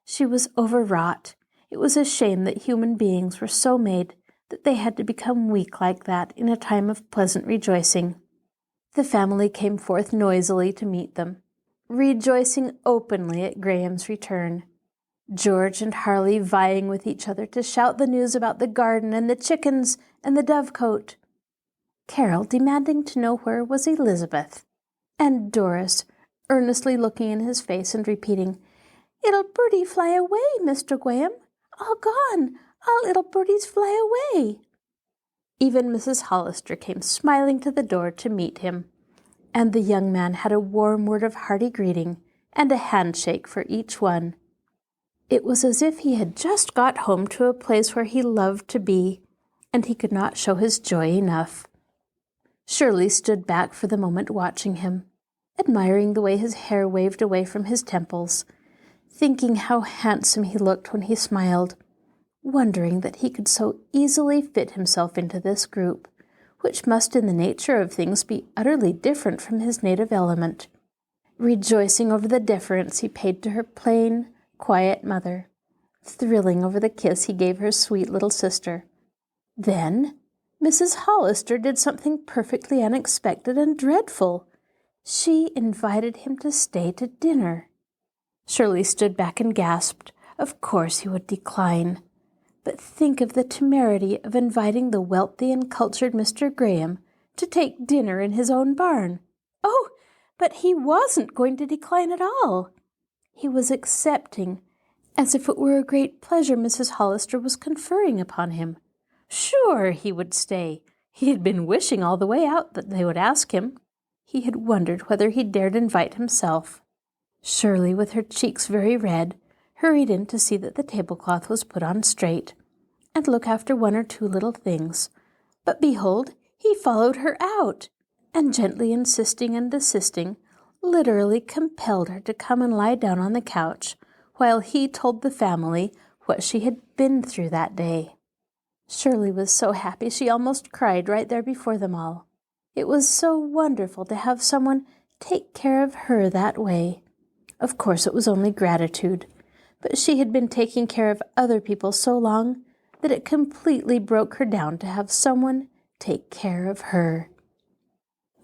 She was overwrought. It was a shame that human beings were so made that they had to become weak like that in a time of pleasant rejoicing. The family came forth noisily to meet them, rejoicing openly at Graham's return. George and Harley vying with each other to shout the news about the garden and the chickens and the dovecote. Carol demanding to know where was Elizabeth, and Doris earnestly looking in his face and repeating, "It'll birdie fly away, Mr. Graham. All gone. All little birdies fly away." Even Mrs. Hollister came smiling to the door to meet him, and the young man had a warm word of hearty greeting and a handshake for each one. It was as if he had just got home to a place where he loved to be, and he could not show his joy enough. Shirley stood back for the moment watching him, admiring the way his hair waved away from his temples, thinking how handsome he looked when he smiled, wondering that he could so easily fit himself into this group, which must in the nature of things be utterly different from his native element, rejoicing over the deference he paid to her plain, quiet mother, thrilling over the kiss he gave her sweet little sister. Then Mrs. Hollister did something perfectly unexpected and dreadful. She invited him to stay to dinner. Shirley stood back and gasped, Of course he would decline. But think of the temerity of inviting the wealthy and cultured Mr. Graham to take dinner in his own barn. Oh, but he wasn't going to decline at all. He was accepting, as if it were a great pleasure Mrs. Hollister was conferring upon him. Sure, he would stay. He had been wishing all the way out that they would ask him. He had wondered whether he dared invite himself. Shirley, with her cheeks very red, hurried in to see that the tablecloth was put on straight, and look after one or two little things. But behold, he followed her out, and gently insisting and desisting, literally compelled her to come and lie down on the couch, while he told the family what she had been through that day. Shirley was so happy she almost cried right there before them all. It was so wonderful to have someone take care of her that way. Of course it was only gratitude, but she had been taking care of other people so long that it completely broke her down to have someone take care of her.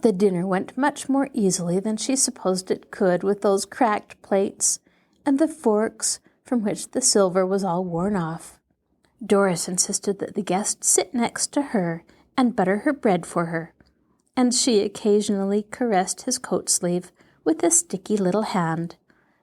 The dinner went much more easily than she supposed it could, with those cracked plates and the forks from which the silver was all worn off. Doris insisted that the guest sit next to her and butter her bread for her, and she occasionally caressed his coat sleeve with a sticky little hand,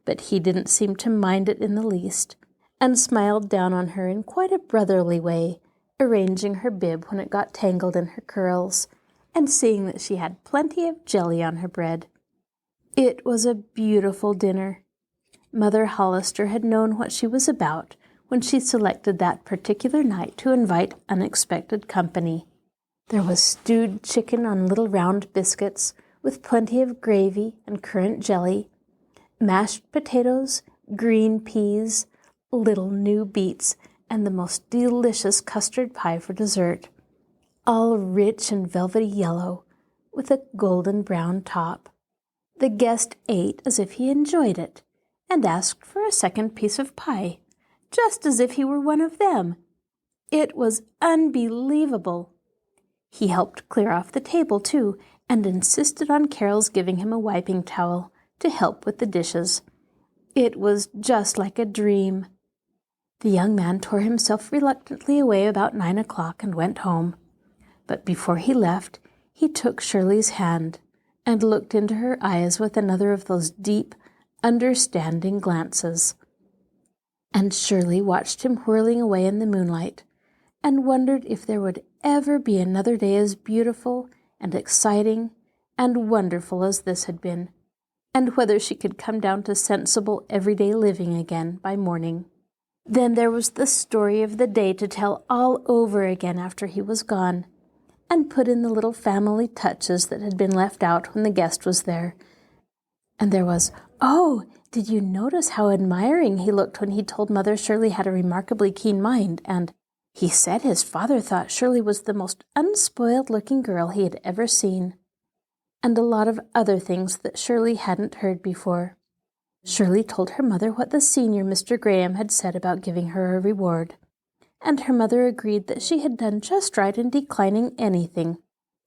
but he didn't seem to mind it in the least, and smiled down on her in quite a brotherly way, arranging her bib when it got tangled in her curls, and seeing that she had plenty of jelly on her bread. It was a beautiful dinner. Mother Hollister had known what she was about when she selected that particular night to invite unexpected company. There was stewed chicken on little round biscuits, with plenty of gravy and currant jelly, mashed potatoes, green peas, little new beets, and the most delicious custard pie for dessert, all rich and velvety yellow, with a golden brown top. The guest ate as if he enjoyed it, and asked for a second piece of pie, just as if he were one of them. It was unbelievable. He helped clear off the table, too, and insisted on Carol's giving him a wiping towel to help with the dishes. It was just like a dream. The young man tore himself reluctantly away about 9 o'clock and went home. But before he left, he took Shirley's hand and looked into her eyes with another of those deep, understanding glances. And Shirley watched him whirling away in the moonlight, and wondered if there would ever be another day as beautiful and exciting and wonderful as this had been, and whether she could come down to sensible, everyday living again by morning. Then there was the story of the day to tell all over again after he was gone, and put in the little family touches that had been left out when the guest was there. And there was, oh, did you notice how admiring he looked when he told Mother Shirley had a remarkably keen mind, and he said his father thought Shirley was the most unspoiled-looking girl he had ever seen, and a lot of other things that Shirley hadn't heard before. Shirley told her mother what the senior Mr. Graham had said about giving her a reward, and her mother agreed that she had done just right in declining anything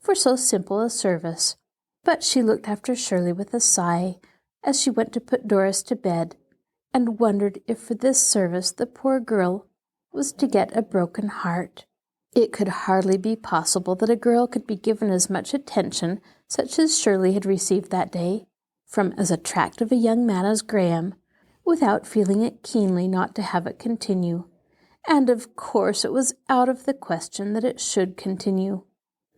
for so simple a service. But she looked after Shirley with a sigh as she went to put Doris to bed, and wondered if for this service the poor girl was to get a broken heart. It could hardly be possible that a girl could be given as much attention such as Shirley had received that day, from as attractive a young man as Graham, without feeling it keenly not to have it continue. And of course it was out of the question that it should continue.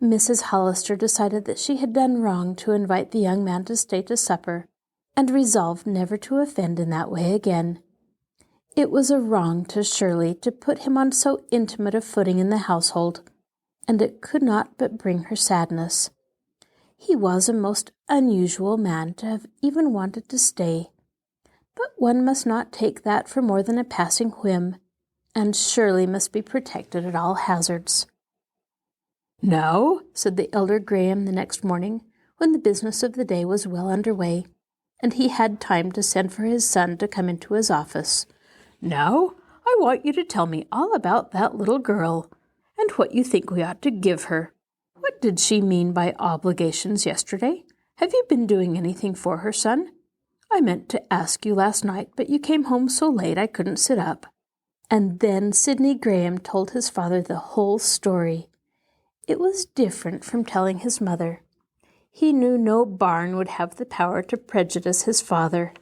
Mrs. Hollister decided that she had done wrong to invite the young man to stay to supper, and resolved never to offend in that way again. It was a wrong to Shirley to put him on so intimate a footing in the household, and it could not but bring her sadness. He was a most unusual man to have even wanted to stay, but one must not take that for more than a passing whim, and Shirley must be protected at all hazards. "Now," said the elder Graham the next morning, when the business of the day was well under way, and he had time to send for his son to come into his office. "Now, I want you to tell me all about that little girl, and what you think we ought to give her. What did she mean by obligations yesterday? Have you been doing anything for her, son? I meant to ask you last night, but you came home so late I couldn't sit up." And then Sidney Graham told his father the whole story. It was different from telling his mother. He knew no barn would have the power to prejudice his father.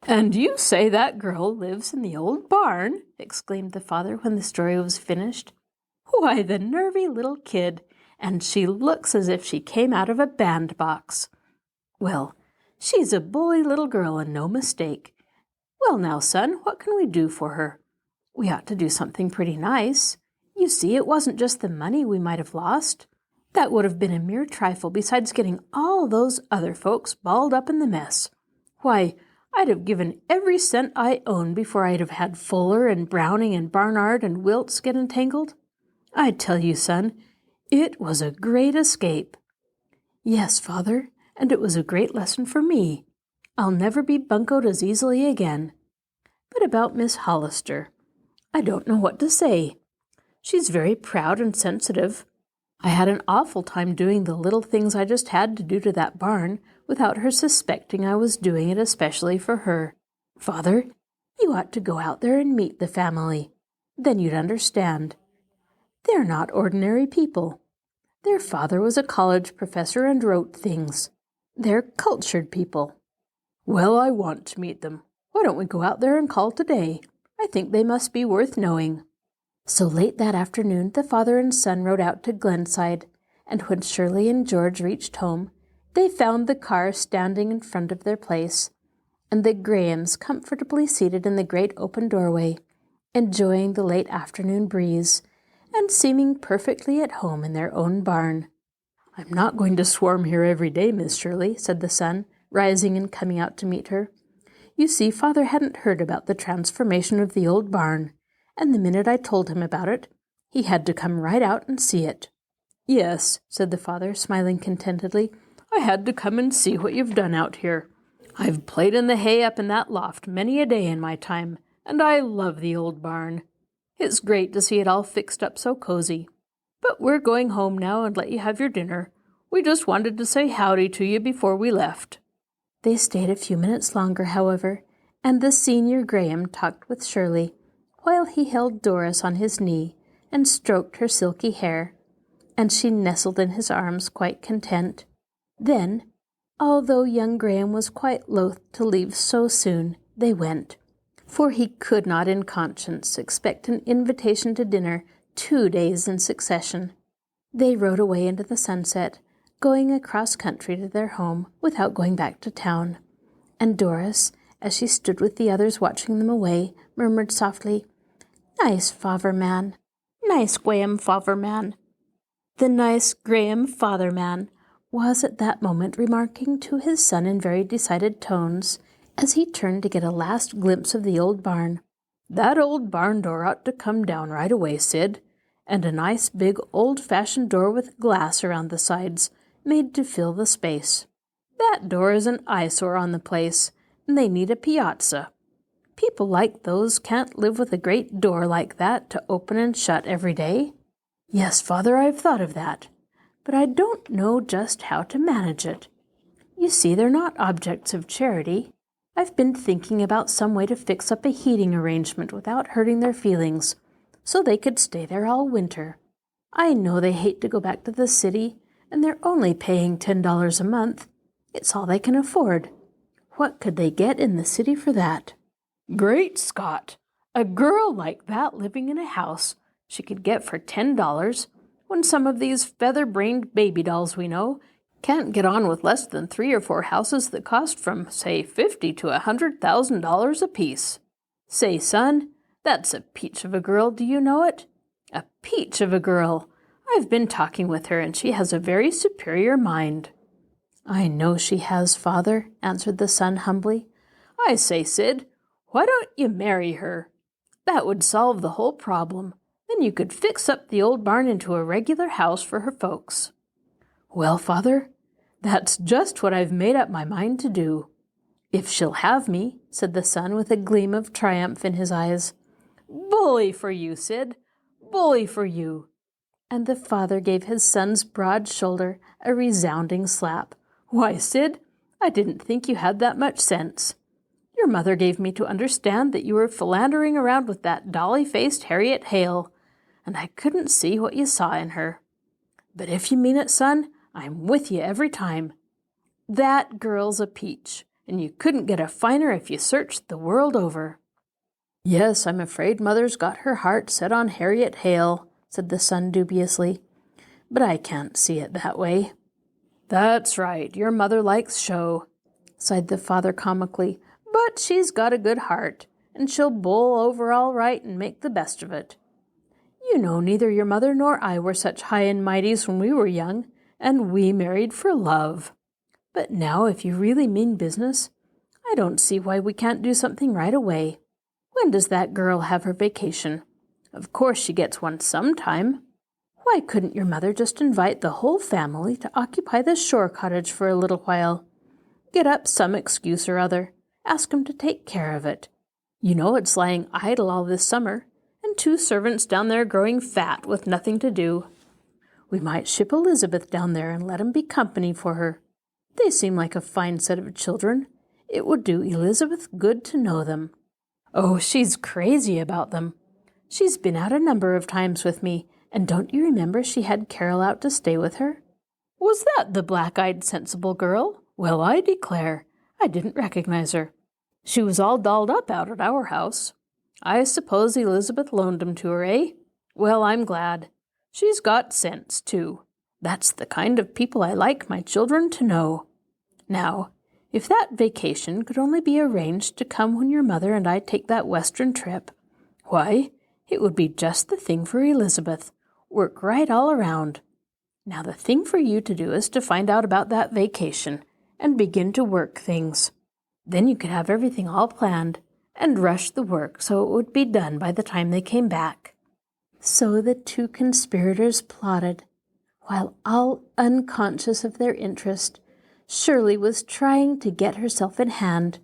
"And you say that girl lives in the old barn?" exclaimed the father when the story was finished. "Why, the nervy little kid, and she looks as if she came out of a bandbox. Well, she's a bully little girl and no mistake. Well now, son, what can we do for her? We ought to do something pretty nice. You see, it wasn't just the money we might have lost. That would have been a mere trifle besides getting all those other folks balled up in the mess. Why, I'd have given every cent I own before I'd have had Fuller and Browning and Barnard and Wilts get entangled. I tell you, son, it was a great escape." "Yes, father, and it was a great lesson for me. I'll never be buncoed as easily again. But about Miss Hollister, I don't know what to say. She's very proud and sensitive. I had an awful time doing the little things I just had to do to that barn without her suspecting I was doing it especially for her. Father, you ought to go out there and meet the family. Then you'd understand. They're not ordinary people. Their father was a college professor and wrote things. They're cultured people." "Well, I want to meet them. Why don't we go out there and call today? I think they must be worth knowing." So late that afternoon, the father and son rode out to Glenside, and when Shirley and George reached home, they found the car standing in front of their place, and the Grahams comfortably seated in the great open doorway, enjoying the late afternoon breeze, and seeming perfectly at home in their own barn. "I'm not going to swarm here every day, Miss Shirley," said the son, rising and coming out to meet her. "You see, father hadn't heard about the transformation of the old barn, and the minute I told him about it, he had to come right out and see it." "Yes," said the father, smiling contentedly, "I had to come and see what you've done out here. I've played in the hay up in that loft many a day in my time, and I love the old barn. It's great to see it all fixed up so cozy. But we're going home now and let you have your dinner. We just wanted to say howdy to you before we left." They stayed a few minutes longer, however, and the senior Graham talked with Shirley, while he held Doris on his knee and stroked her silky hair, and she nestled in his arms quite content. Then, although young Graham was quite loath to leave so soon, they went, for he could not in conscience expect an invitation to dinner 2 days in succession. They rode away into the sunset, going across country to their home without going back to town, and Doris, as she stood with the others watching them away, murmured softly, "Nice father-man, nice Graham father-man." The nice Graham father-man was at that moment remarking to his son in very decided tones, as he turned to get a last glimpse of the old barn, "That old barn door ought to come down right away, Sid, and a nice big old-fashioned door with glass around the sides, made to fill the space. That door is an eyesore on the place, and they need a piazza. People like those can't live with a great door like that to open and shut every day." "Yes, father, I've thought of that, but I don't know just how to manage it. You see, they're not objects of charity. I've been thinking about some way to fix up a heating arrangement without hurting their feelings, so they could stay there all winter. I know they hate to go back to the city, and they're only paying $10 a month. It's all they can afford. What could they get in the city for that?" "Great Scott! A girl like that living in a house she could get for $10, when some of these feather-brained baby dolls we know can't get on with less than 3 or 4 houses that cost from, say, $50,000 to $100,000 apiece. Say, son, that's a peach of a girl, do you know it? A peach of a girl. I've been talking with her, and she has a very superior mind." "I know she has, father," answered the son humbly. "I say, Sid, why don't you marry her? That would solve the whole problem. Then you could fix up the old barn into a regular house for her folks." "Well, father, that's just what I've made up my mind to do. If she'll have me," said the son with a gleam of triumph in his eyes. "Bully for you, Sid, bully for you." And the father gave his son's broad shoulder a resounding slap. "Why, Sid, I didn't think you had that much sense. Your mother gave me to understand that you were philandering around with that dolly-faced Harriet Hale, and I couldn't see what you saw in her. But if you mean it, son, I'm with you every time. That girl's a peach, and you couldn't get a finer if you searched the world over." "Yes, I'm afraid Mother's got her heart set on Harriet Hale," said the son dubiously. "But I can't see it that way." "That's right, your mother likes show," sighed the father comically. "But she's got a good heart, and she'll bowl over all right and make the best of it. You know neither your mother nor I were such high and mighties when we were young, and we married for love. But now, if you really mean business, I don't see why we can't do something right away. When does that girl have her vacation? Of course she gets one sometime. Why couldn't your mother just invite the whole family to occupy the shore cottage for a little while? Get up some excuse or other. Ask 'em to take care of it. You know it's lying idle all this summer, and 2 servants down there growing fat with nothing to do. We might ship Elizabeth down there and let 'em be company for her. They seem like a fine set of children. It would do Elizabeth good to know them." "Oh, she's crazy about them. She's been out a number of times with me, and don't you remember she had Carol out to stay with her?" "Was that the black-eyed, sensible girl? Well, I declare, I didn't recognize her. She was all dolled up out at our house. I suppose Elizabeth loaned 'em to her, eh? Well, I'm glad. She's got sense, too. That's the kind of people I like my children to know. Now, if that vacation could only be arranged to come when your mother and I take that western trip, why, it would be just the thing for Elizabeth. Work right all around. Now the thing for you to do is to find out about that vacation and begin to work things. Then you could have everything all planned and rush the work so it would be done by the time they came back." So the 2 conspirators plotted. While all unconscious of their interest, Shirley was trying to get herself in hand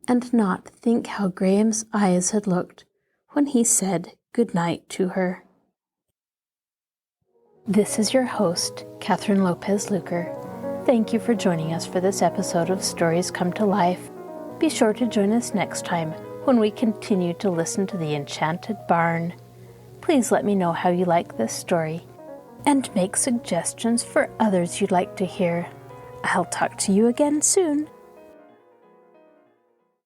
and not think how Graham's eyes had looked when he said good night to her. This is your host, Kathryn Lopez Luker. Thank you for joining us for this episode of Stories Come to Life. Be sure to join us next time when we continue to listen to the Enchanted Barn. Please let me know how you like this story and make suggestions for others you'd like to hear. I'll talk to you again soon.